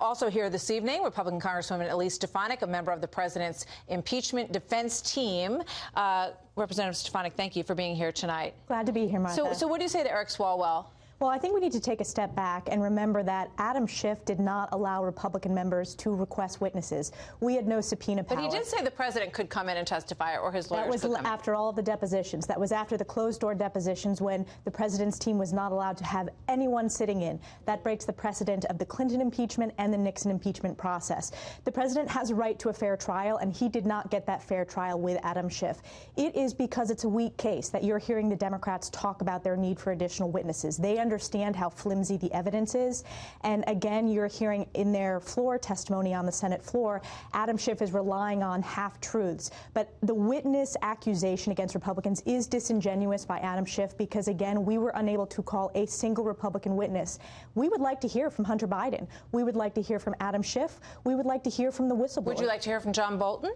Also here this evening, Republican Congresswoman Elise Stefanik, a member of the president's impeachment defense team. Representative Stefanik, thank you for being here tonight. Glad to be here, Martha. So what do you say to Eric Swalwell? Well, I think we need to take a step back and remember that Adam Schiff did not allow Republican members to request witnesses. We had no subpoena power. But he did say the president could come in and testify, or his lawyers could come in. That was after all of the depositions. That was after the closed-door depositions when the president's team was not allowed to have anyone sitting in. That breaks the precedent of the Clinton impeachment and the Nixon impeachment process. The president has a right to a fair trial, and he did not get that fair trial with Adam Schiff. It is because it's a weak case that you're hearing the Democrats talk about their need for additional witnesses. They understand how flimsy the evidence is. And again, you're hearing in their floor testimony on the Senate floor, Adam Schiff is relying on half-truths. But the witness accusation against Republicans is disingenuous by Adam Schiff because, again, we were unable to call a single Republican witness. We would like to hear from Hunter Biden. We would like to hear from Adam Schiff. We would like to hear from the whistleblower. Would you like to hear from John Bolton?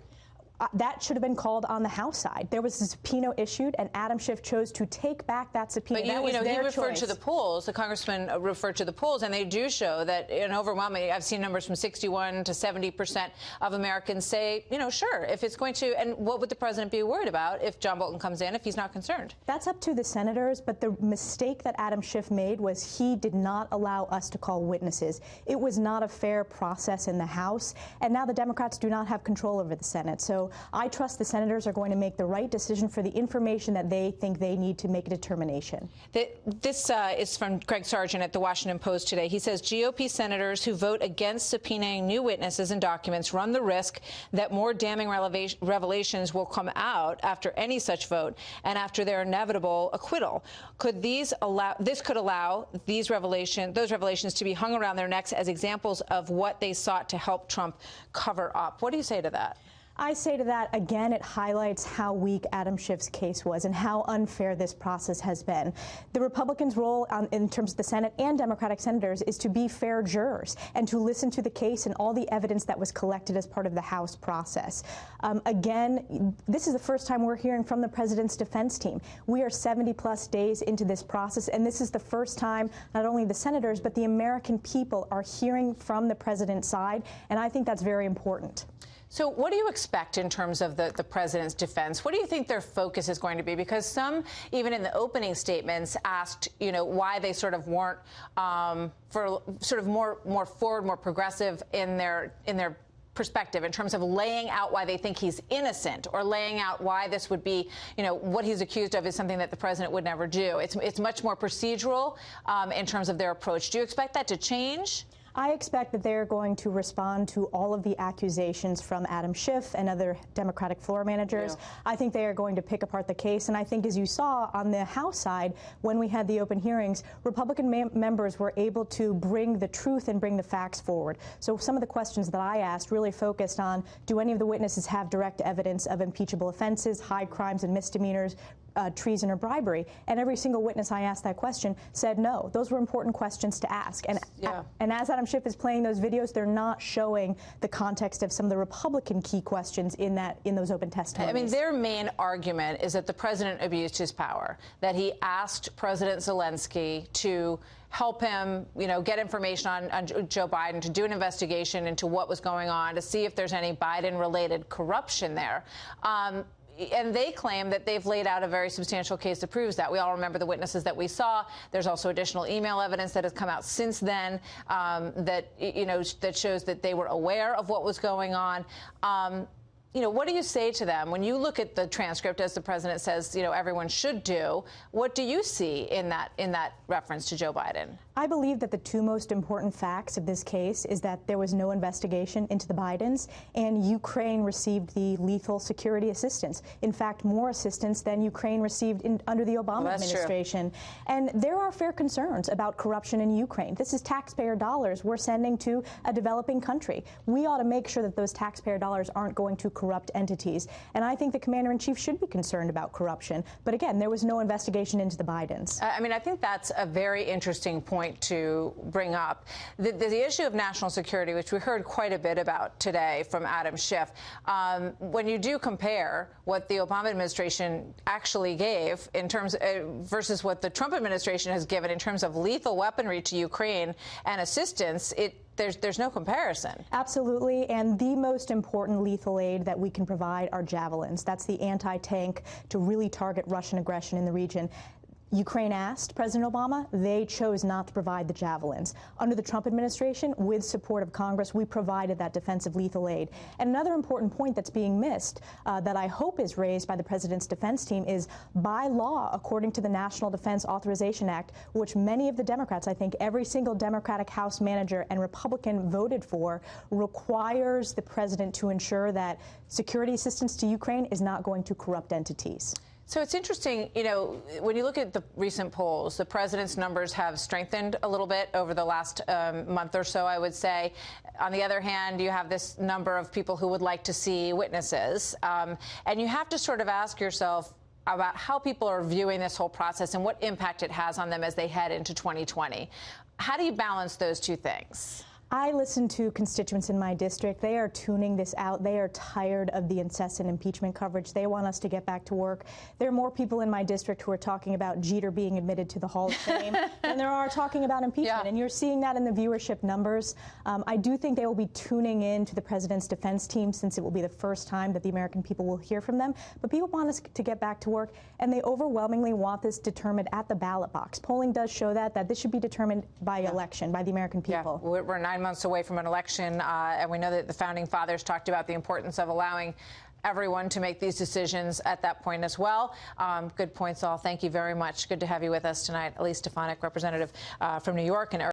That should have been called on the House side. There was a subpoena issued, and Adam Schiff chose to take back that subpoena. But he referred to the polls. The congressman referred to the polls, and they do show that in overwhelming, I've seen numbers from 61 to 70% of Americans say, sure, if it's going to, and what would the president be worried about if John Bolton comes in if he's not concerned? That's up to the senators, but the mistake that Adam Schiff made was he did not allow us to call witnesses. It was not a fair process in the House, and now the Democrats do not have control over the Senate. So I trust the senators are going to make the right decision for the information that they think they need to make a determination. This is from Greg Sargent at the Washington Post today. He says GOP senators who vote against subpoenaing new witnesses and documents run the risk that more damning revelations will come out after any such vote and after their inevitable acquittal. This could allow those revelations to be hung around their necks as examples of what they sought to help Trump cover up. What do you say to that? I say to that, again, it highlights how weak Adam Schiff's case was and how unfair this process has been. The Republicans' role in terms of the Senate and Democratic senators is to be fair jurors and to listen to the case and all the evidence that was collected as part of the House process. Again, this is the first time we're hearing from the president's defense team. We are 70-plus days into this process, and this is the first time not only the senators but the American people are hearing from the president's side, and I think that's very important. So what do you expect in terms of the president's defense? What do you think their focus is going to be? Because some, even in the opening statements, asked, why they sort of weren't for sort of more forward, more progressive in their perspective in terms of laying out why they think he's innocent or laying out why this would be, what he's accused of is something that the president would never do. It's much more procedural in terms of their approach. Do you expect that to change? I expect that they're going to respond to all of the accusations from Adam Schiff and other Democratic floor managers. Yeah. I think they are going to pick apart the case. And I think, as you saw on the House side, when we had the open hearings, Republican members were able to bring the truth and bring the facts forward. So some of the questions that I asked really focused on, do any of the witnesses have direct evidence of impeachable offenses, high crimes and misdemeanors, treason or bribery? And every single witness I asked that question said no. Those were important questions to ask. And as Adam Schiff is playing those videos, they're not showing the context of some of the Republican key questions in those open testimonies. I mean, their main argument is that the president abused his power, that he asked President Zelensky to help him, get information on Joe Biden, to do an investigation into what was going on, to see if there's any Biden-related corruption there. And they claim that they've laid out a very substantial case that proves that. We all remember the witnesses that we saw. There's also additional email evidence that has come out since then that shows that they were aware of what was going on. What do you say to them when you look at the transcript, as the president says, everyone should do? What do you see in that reference to Joe Biden? I believe that the two most important facts of this case is that there was no investigation into the Bidens, and Ukraine received the lethal security assistance. In fact, more assistance than Ukraine received under the Obama administration. True. And there are fair concerns about corruption in Ukraine. This is taxpayer dollars we're sending to a developing country. We ought to make sure that those taxpayer dollars aren't going to corrupt entities. And I think the commander-in-chief should be concerned about corruption. But again, there was no investigation into the Bidens. I mean, I think that's a very interesting point point to bring up. The issue of national security, which we heard quite a bit about today from Adam Schiff, when you do compare what the Obama administration actually gave in terms versus what the Trump administration has given in terms of lethal weaponry to Ukraine and assistance, there's no comparison. Absolutely, and the most important lethal aid that we can provide are javelins. That's the anti-tank to really target Russian aggression in the region. Ukraine asked President Obama. They chose not to provide the javelins. Under the Trump administration, with support of Congress, we provided that defensive lethal aid. And another important point that's being missed that I hope is raised by the president's defense team is, by law, according to the National Defense Authorization Act, which many of the Democrats, I think every single Democratic House manager and Republican voted for, requires the president to ensure that security assistance to Ukraine is not going to corrupt entities. So it's interesting, you know, when you look at the recent polls, the president's numbers have strengthened a little bit over the last month or so, I would say. On the other hand, you have this number of people who would like to see witnesses. And you have to sort of ask yourself about how people are viewing this whole process and what impact it has on them as they head into 2020. How do you balance those two things? I listen to constituents in my district. They are tuning this out. They are tired of the incessant impeachment coverage. They want us to get back to work. There are more people in my district who are talking about Jeter being admitted to the Hall of Fame than there are talking about impeachment. Yeah. And you're seeing that in the viewership numbers. I do think they will be tuning in to the president's defense team, since it will be the first time that the American people will hear from them. But people want us to get back to work, and they overwhelmingly want this determined at the ballot box. Polling does show that this should be determined by election, by the American people. Yeah. We're 9 months away from an election, and we know that the founding fathers talked about the importance of allowing everyone to make these decisions at that point as well. Good points, all. Thank you very much. Good to have you with us tonight. Elise Stefanik, representative from New York. And